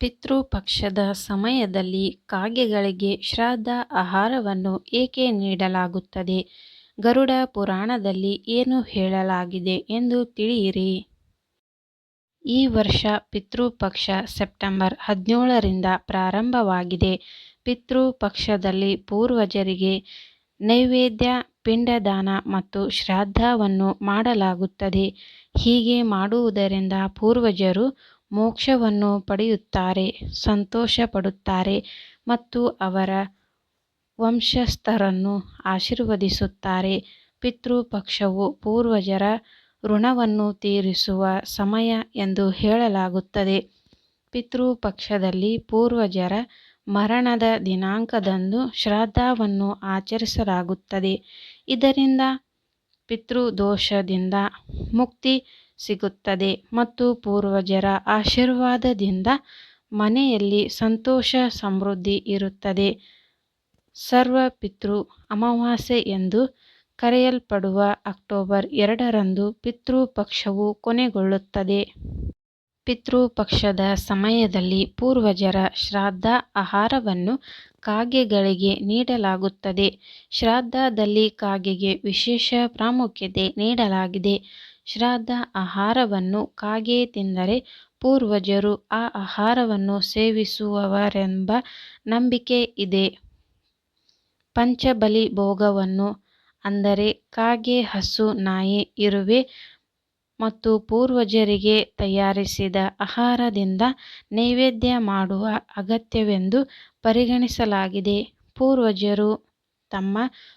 ಪಿತೃಪಕ್ಷದ ಸಮಯದಲ್ಲಿ ಕಾಗೆಗಳಿಗೆ ಶ್ರಾದ್ದ ಆಹಾರವನ್ನು ಏಕೆ ನೀಡಲಾಗುತ್ತದೆ? ಗರುಡ ಪುರಾಣದಲ್ಲಿ ಏನು ಹೇಳಲಾಗಿದೆ ಎಂದು ತಿಳಿಯಿರಿ. ಈ ವರ್ಷ ಪಿತೃಪಕ್ಷ ಸೆಪ್ಟೆಂಬರ್ 17ರಿಂದ ಪ್ರಾರಂಭವಾಗಿದೆ. ಪಿತೃಪಕ್ಷದಲ್ಲಿ ಪೂರ್ವಜರಿಗೆ ನೈವೇದ್ಯ, ಪಿಂಡದಾನ ಮತ್ತು ಶ್ರಾದ್ದವನ್ನು ಮಾಡಲಾಗುತ್ತದೆ. ಹೀಗೆ ಮಾಡುವುದರಿಂದ ಪೂರ್ವಜರು ಮೋಕ್ಷವನ್ನು ಪಡೆಯುತ್ತಾರೆ, ಸಂತೋಷ ಪಡುತ್ತಾರೆ ಮತ್ತು ಅವರ ವಂಶಸ್ಥರನ್ನು ಆಶೀರ್ವದಿಸುತ್ತಾರೆ. ಪಿತೃಪಕ್ಷವು ಪೂರ್ವಜರ ಋಣವನ್ನು ತೀರಿಸುವ ಸಮಯ ಎಂದು ಹೇಳಲಾಗುತ್ತದೆ. ಪಿತೃಪಕ್ಷದಲ್ಲಿ ಪೂರ್ವಜರ ಮರಣದ ದಿನಾಂಕದಂದು ಶ್ರಾದ್ದವನ್ನು ಆಚರಿಸಲಾಗುತ್ತದೆ. ಇದರಿಂದ ಪಿತೃದೋಷದಿಂದ ಮುಕ್ತಿ ಸಿಗುತ್ತದೆ ಮತ್ತು ಪೂರ್ವಜರ ಆಶೀರ್ವಾದದಿಂದ ಮನೆಯಲ್ಲಿ ಸಂತೋಷ ಸಮೃದ್ಧಿ ಇರುತ್ತದೆ. ಸರ್ವ ಪಿತೃ ಅಮಾವಾಸ್ಯೆ ಎಂದು ಕರೆಯಲ್ಪಡುವ ಅಕ್ಟೋಬರ್ 2ರಂದು ಪಿತೃಪಕ್ಷವು ಕೊನೆಗೊಳ್ಳುತ್ತದೆ. ಪಿತೃಪಕ್ಷದ ಸಮಯದಲ್ಲಿ ಪೂರ್ವಜರ ಶ್ರಾದ್ದ ಆಹಾರವನ್ನು ಕಾಗೆಗಳಿಗೆ ನೀಡಲಾಗುತ್ತದೆ. ಶ್ರಾದ್ದದಲ್ಲಿ ಕಾಗೆಗೆ ವಿಶೇಷ ಪ್ರಾಮುಖ್ಯತೆ ನೀಡಲಾಗಿದೆ. ಶ್ರಾದ್ದ ಆಹಾರವನ್ನು ಕಾಗೆ ತಿಂದರೆ ಪೂರ್ವಜರು ಆ ಆಹಾರವನ್ನು ಸೇವಿಸುವರೆಂಬ ನಂಬಿಕೆ ಇದೆ. ಪಂಚಬಲಿ ಭೋಗವನ್ನು ಅಂದರೆ ಕಾಗೆ, ಹಸು, ನಾಯಿ, ಇರುವೆ ಮತ್ತು ಪೂರ್ವಜರಿಗೆ ತಯಾರಿಸಿದ ಆಹಾರದಿಂದ ನೈವೇದ್ಯ ಮಾಡುವ ಅಗತ್ಯವೆಂದು ಪರಿಗಣಿಸಲಾಗಿದೆ. ಪೂರ್ವಜರು ತಮ್ಮ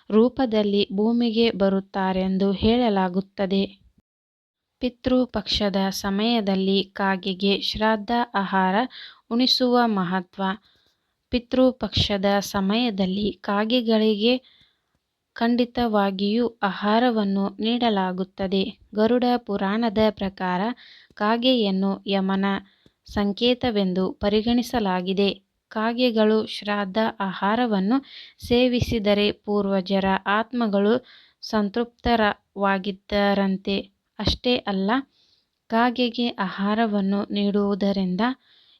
ರೂಪದಲ್ಲಿ ಭೂಮಿಗೆ ಬರುತ್ತಾರೆಂದು ಹೇಳಲಾಗುತ್ತದೆ. ಪಿತೃಪಕ್ಷದ ಸಮಯದಲ್ಲಿ ಕಾಗೆಗೆ ಶ್ರಾದ್ದ ಆಹಾರ ಉಣಿಸುವ ಮಹತ್ವ. ಪಿತೃಪಕ್ಷದ ಸಮಯದಲ್ಲಿ ಕಾಗೆಗಳಿಗೆ ಖಂಡಿತವಾಗಿಯೂ ಆಹಾರವನ್ನು ನೀಡಲಾಗುತ್ತದೆ. ಗರುಡ ಪುರಾಣದ ಪ್ರಕಾರ ಕಾಗೆಯನ್ನು ಯಮನ ಸಂಕೇತವೆಂದು ಪರಿಗಣಿಸಲಾಗಿದೆ. ಕಾಗೆಗಳು ಶ್ರಾದ್ದ ಆಹಾರವನ್ನು ಸೇವಿಸಿದರೆ ಪೂರ್ವಜರ ಆತ್ಮಗಳು ಸಂತೃಪ್ತವಾಗಿದ್ದರಂತೆ. ಅಷ್ಟೇ ಅಲ್ಲ, ಕಾಗೆಗೆ ಆಹಾರವನ್ನು ನೀಡುವುದರಿಂದ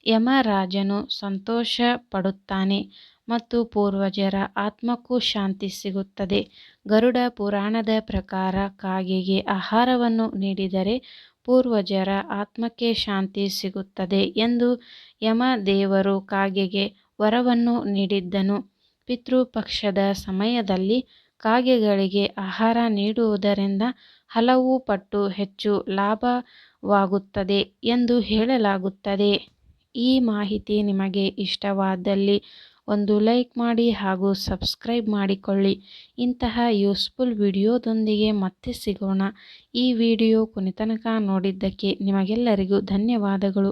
ಯಮರಾಜನು ಸಂತೋಷ ಪಡುತ್ತಾನೆ ಮತ್ತು ಪೂರ್ವಜರ ಆತ್ಮಕ್ಕೂ ಶಾಂತಿ ಸಿಗುತ್ತದೆ. ಗರುಡ ಪುರಾಣದ ಪ್ರಕಾರ ಕಾಗೆಗೆ ಆಹಾರವನ್ನು ನೀಡಿದರೆ ಪೂರ್ವಜರ ಆತ್ಮಕ್ಕೆ ಶಾಂತಿ ಸಿಗುತ್ತದೆ ಎಂದು ಯಮದೇವರು ಕಾಗೆಗೆ ವರವನ್ನು ನೀಡಿದ್ದನು. ಪಿತೃಪಕ್ಷದ ಸಮಯದಲ್ಲಿ ಕಾಗೆಗಳಿಗೆ ಆಹಾರ ನೀಡುವುದರಿಂದ ಹಲವು ಪಟ್ಟು ಹೆಚ್ಚು ಲಾಭವಾಗುತ್ತದೆ ಎಂದು ಹೇಳಲಾಗುತ್ತದೆ. ಈ ಮಾಹಿತಿ ನಿಮಗೆ ಇಷ್ಟವಾದಲ್ಲಿ ಒಂದು ಲೈಕ್ ಮಾಡಿ ಹಾಗೂ ಸಬ್ಸ್ಕ್ರೈಬ್ ಮಾಡಿಕೊಳ್ಳಿ. ಇಂತಹ ಯೂಸ್ಫುಲ್ ವಿಡಿಯೋದೊಂದಿಗೆ ಮತ್ತೆ ಸಿಗೋಣ. ಈ ವಿಡಿಯೋ ಕೊನೆತನಕ ನೋಡಿದ್ದಕ್ಕೆ ನಿಮಗೆಲ್ಲರಿಗೂ ಧನ್ಯವಾದಗಳು.